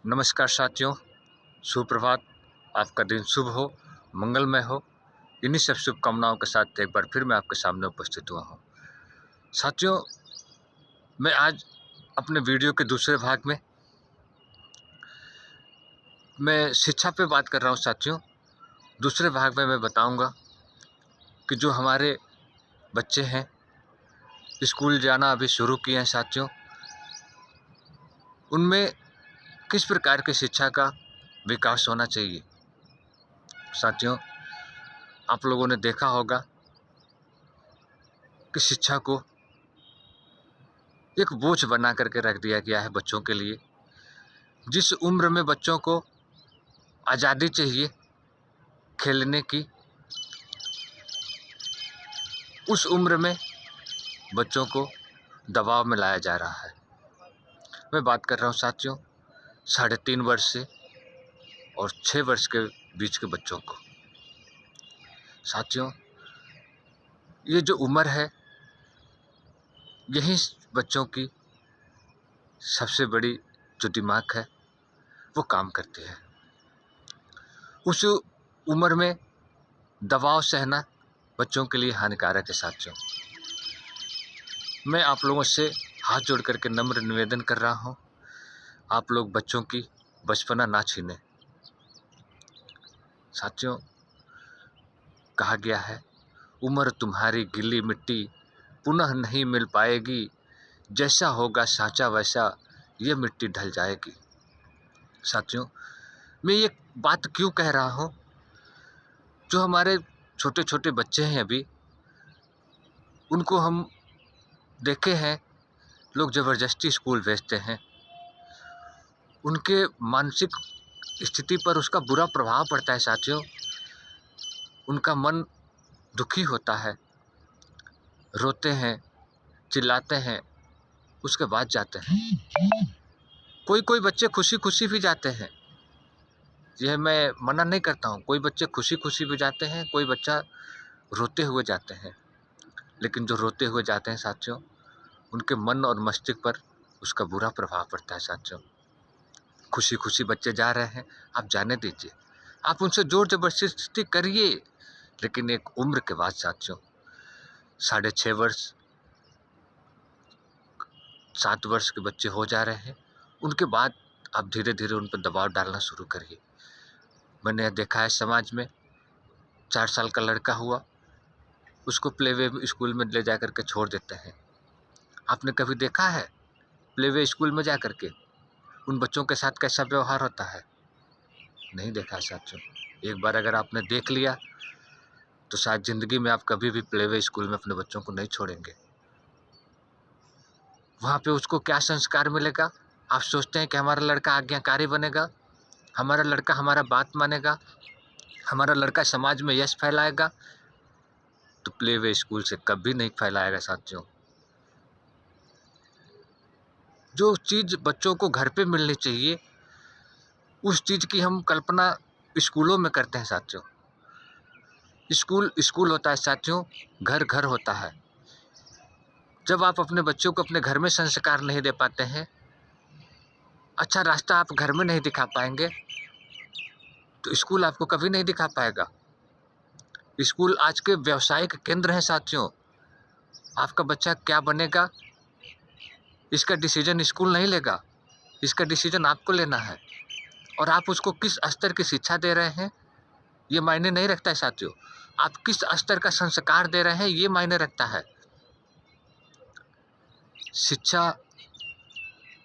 नमस्कार साथियों, सुप्रभात। आपका दिन शुभ हो, मंगलमय हो। इन्हीं सब शुभकामनाओं के साथ एक बार फिर मैं आपके सामने उपस्थित हुआ हूँ। साथियों, मैं आज अपने वीडियो के दूसरे भाग में मैं शिक्षा पे बात कर रहा हूँ। साथियों, दूसरे भाग में मैं बताऊँगा कि जो हमारे बच्चे हैं, स्कूल जाना अभी शुरू किए हैं साथियों, उनमें किस प्रकार की शिक्षा का विकास होना चाहिए। साथियों, आप लोगों ने देखा होगा कि शिक्षा को एक बोझ बना करके रख दिया गया है बच्चों के लिए। जिस उम्र में बच्चों को आज़ादी चाहिए खेलने की, उस उम्र में बच्चों को दबाव में लाया जा रहा है। मैं बात कर रहा हूँ साथियों 3.5 वर्ष से और 6 वर्ष के बीच के बच्चों को। साथियों, ये जो उम्र है, यही बच्चों की सबसे बड़ी जो दिमाग है वो काम करती है। उस उम्र में दबाव सहना बच्चों के लिए हानिकारक है। साथियों, मैं आप लोगों से हाथ जोड़ करके नम्र निवेदन कर रहा हूँ, आप लोग बच्चों की बचपना ना छीनें। साथियों, कहा गया है, उम्र तुम्हारी गिल्ली मिट्टी पुनः नहीं मिल पाएगी, जैसा होगा साँचा वैसा ये मिट्टी ढल जाएगी। साथियों, मैं ये बात क्यों कह रहा हूँ, जो हमारे छोटे छोटे बच्चे हैं अभी, उनको हम देखे हैं लोग ज़बरदस्ती स्कूल भेजते हैं। उनके मानसिक स्थिति पर उसका बुरा प्रभाव पड़ता है। साथियों, उनका मन दुखी होता है, रोते हैं, चिल्लाते हैं, उसके बाद जाते हैं। कोई कोई बच्चे खुशी खुशी भी जाते हैं, यह मैं मना नहीं करता हूँ। कोई बच्चे खुशी खुशी भी जाते हैं, कोई बच्चा रोते हुए जाते हैं। लेकिन जो रोते हुए जाते हैं साथियों, उनके मन और मस्तिष्क पर उसका बुरा प्रभाव पड़ता है। साथियों, खुशी खुशी बच्चे जा रहे हैं, आप जाने दीजिए, आप उनसे जोर जबरदस्ती करिए, लेकिन एक उम्र के बाद साथियों 6.5 वर्ष 7 वर्ष के बच्चे हो जा रहे हैं, उनके बाद आप धीरे धीरे उन पर दबाव डालना शुरू करिए। मैंने देखा है समाज में, 4 साल का लड़का हुआ, उसको प्लेवे स्कूल में ले जा करके छोड़ देते हैं। आपने कभी देखा है प्लेवे स्कूल में जा करके उन बच्चों के साथ कैसा व्यवहार होता है? नहीं देखा साथियों। एक बार अगर आपने देख लिया तो शायद ज़िंदगी में आप कभी भी प्लेवे स्कूल में अपने बच्चों को नहीं छोड़ेंगे। वहाँ पे उसको क्या संस्कार मिलेगा? आप सोचते हैं कि हमारा लड़का आज्ञाकारी बनेगा, हमारा लड़का हमारा बात मानेगा, हमारा लड़का समाज में यश फैलाएगा? तो प्लेवे स्कूल से कभी नहीं फैलाएगा साथियों। जो चीज़ बच्चों को घर पे मिलनी चाहिए, उस चीज़ की हम कल्पना स्कूलों में करते हैं साथियों। स्कूल स्कूल होता है साथियों, घर घर होता है। जब आप अपने बच्चों को अपने घर में संस्कार नहीं दे पाते हैं, अच्छा रास्ता आप घर में नहीं दिखा पाएंगे, तो स्कूल आपको कभी नहीं दिखा पाएगा। स्कूल आज के व्यावसायिक केंद्र हैं साथियों। आपका बच्चा क्या बनेगा, इसका डिसीजन स्कूल नहीं लेगा, इसका डिसीजन आपको लेना है। और आप उसको किस स्तर की शिक्षा दे रहे हैं, ये मायने नहीं रखता है साथियों। आप किस स्तर का संस्कार दे रहे हैं, ये मायने रखता है। शिक्षा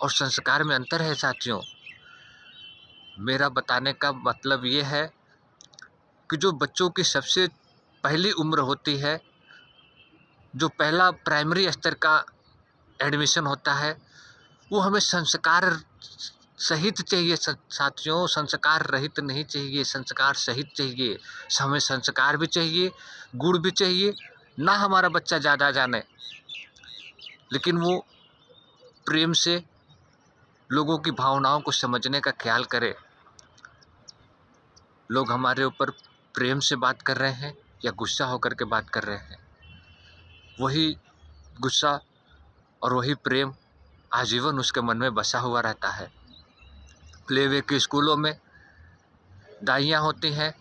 और संस्कार में अंतर है साथियों। मेरा बताने का मतलब ये है कि जो बच्चों की सबसे पहली उम्र होती है, जो पहला प्राइमरी स्तर का एडमिशन होता है, वो हमें संस्कार सहित चाहिए साथियों। संस्कार रहित नहीं चाहिए, संस्कार सहित चाहिए। हमें संस्कार भी चाहिए, गुण भी चाहिए। ना हमारा बच्चा ज़्यादा जाने, लेकिन वो प्रेम से लोगों की भावनाओं को समझने का ख्याल करे। लोग हमारे ऊपर प्रेम से बात कर रहे हैं या गुस्सा होकर के बात कर रहे हैं, वही गुस्सा और वही प्रेम आजीवन उसके मन में बसा हुआ रहता है। प्लेवे के स्कूलों में दाइयाँ होती हैं,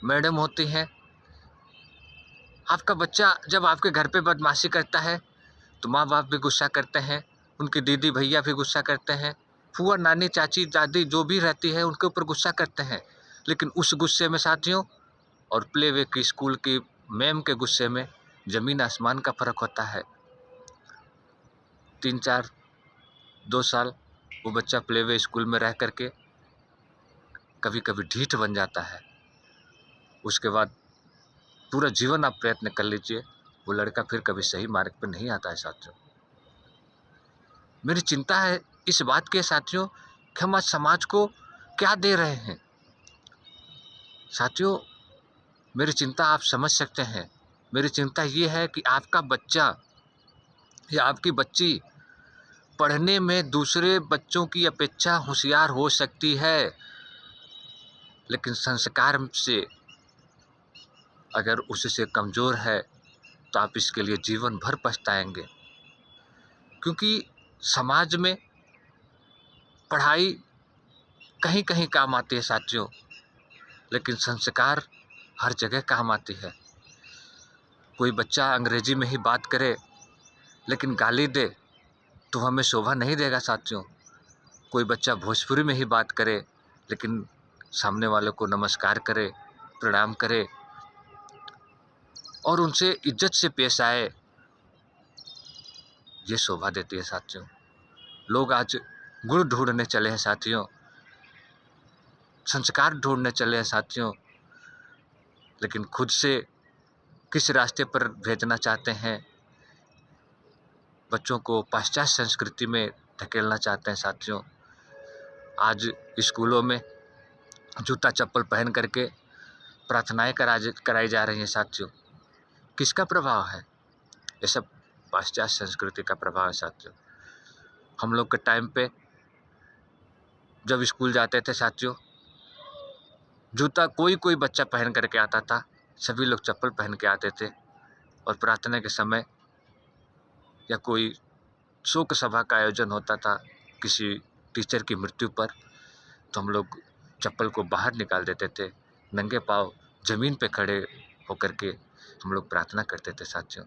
मैडम होती हैं। आपका बच्चा जब आपके घर पे बदमाशी करता है तो माँ बाप भी गुस्सा करते हैं, उनकी दीदी भैया भी गुस्सा करते हैं, फूआ नानी चाची दादी जो भी रहती है उनके ऊपर गुस्सा करते हैं। लेकिन उस गुस्से में साथियों और प्लेवे की स्कूल की मैम के गुस्से में ज़मीन आसमान का फ़र्क होता है। 3-4 2 साल वो बच्चा प्लेवे स्कूल में रह करके कभी कभी ढीठ बन जाता है। उसके बाद पूरा जीवन आप प्रयत्न कर लीजिए, वो लड़का फिर कभी सही मार्ग पर नहीं आता है साथियों। मेरी चिंता है इस बात के साथियों कि हम आज समाज को क्या दे रहे हैं। साथियों, मेरी चिंता आप समझ सकते हैं। मेरी चिंता ये है कि आपका बच्चा या आपकी बच्ची पढ़ने में दूसरे बच्चों की अपेक्षा होशियार हो सकती है, लेकिन संस्कार से अगर उससे कमज़ोर है तो आप इसके लिए जीवन भर पछताएंगे। क्योंकि समाज में पढ़ाई कहीं कहीं काम आती है साथियों, लेकिन संस्कार हर जगह काम आती है। कोई बच्चा अंग्रेजी में ही बात करे लेकिन गाली दे तो हमें शोभा नहीं देगा साथियों। कोई बच्चा भोजपुरी में ही बात करे लेकिन सामने वाले को नमस्कार करे, प्रणाम करे और उनसे इज्जत से पेश आए, ये शोभा देती है साथियों। लोग आज गुण ढूंढने चले हैं साथियों, संस्कार ढूंढने चले हैं साथियों, लेकिन खुद से किस रास्ते पर भेजना चाहते हैं, बच्चों को पाश्चात्य संस्कृति में धकेलना चाहते हैं साथियों। आज स्कूलों में जूता चप्पल पहन करके प्रार्थनाएं कराई जा रही हैं साथियों। किसका प्रभाव है? ये सब पाश्चात्य संस्कृति का प्रभाव है साथियों। हम लोग के टाइम पे जब स्कूल जाते थे साथियों, जूता कोई बच्चा पहन करके आता था, सभी लोग चप्पल पहन के आते थे। और प्रार्थना के समय या कोई शोक सभा का आयोजन होता था किसी टीचर की मृत्यु पर, तो हम लोग चप्पल को बाहर निकाल देते थे, नंगे पाँव जमीन पे खड़े होकर के हम लोग प्रार्थना करते थे साथियों।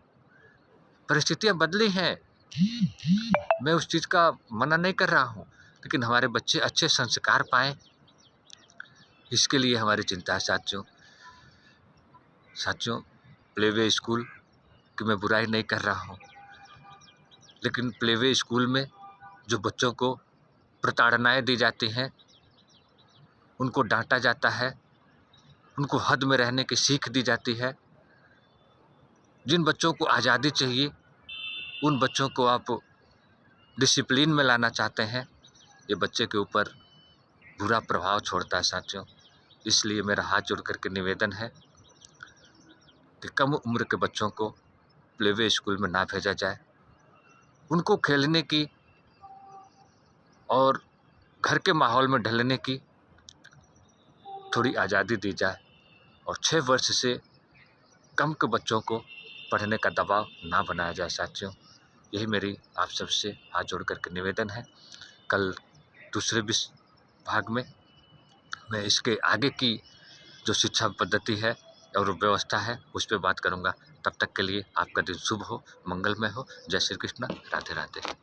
परिस्थितियाँ बदली हैं, मैं उस चीज़ का मना नहीं कर रहा हूँ, लेकिन हमारे बच्चे अच्छे संस्कार पाएँ, इसके लिए हमारी चिंता है साथियों। साथियों, प्लेवे स्कूल की मैं बुराई नहीं कर रहा हूँ, लेकिन प्लेवे स्कूल में जो बच्चों को प्रताड़नाएं दी जाती हैं, उनको डांटा जाता है, उनको हद में रहने की सीख दी जाती है। जिन बच्चों को आज़ादी चाहिए उन बच्चों को आप डिसिप्लिन में लाना चाहते हैं, ये बच्चे के ऊपर बुरा प्रभाव छोड़ता है साथियों। इसलिए मेरा हाथ जोड़ करके निवेदन है कि कम उम्र के बच्चों को प्लेवे स्कूल में ना भेजा जाए। उनको खेलने की और घर के माहौल में ढलने की थोड़ी आज़ादी दी जाए और 6 वर्ष से कम के बच्चों को पढ़ने का दबाव ना बनाया जाए साथियों। यही मेरी आप सबसे हाथ जोड़ करके निवेदन है। कल दूसरे भाग में मैं इसके आगे की जो शिक्षा पद्धति है और व्यवस्था है उस पर बात करूँगा। तब तक के लिए आपका दिन शुभ हो, मंगलमय हो। जय श्री कृष्ण, राधे राधे।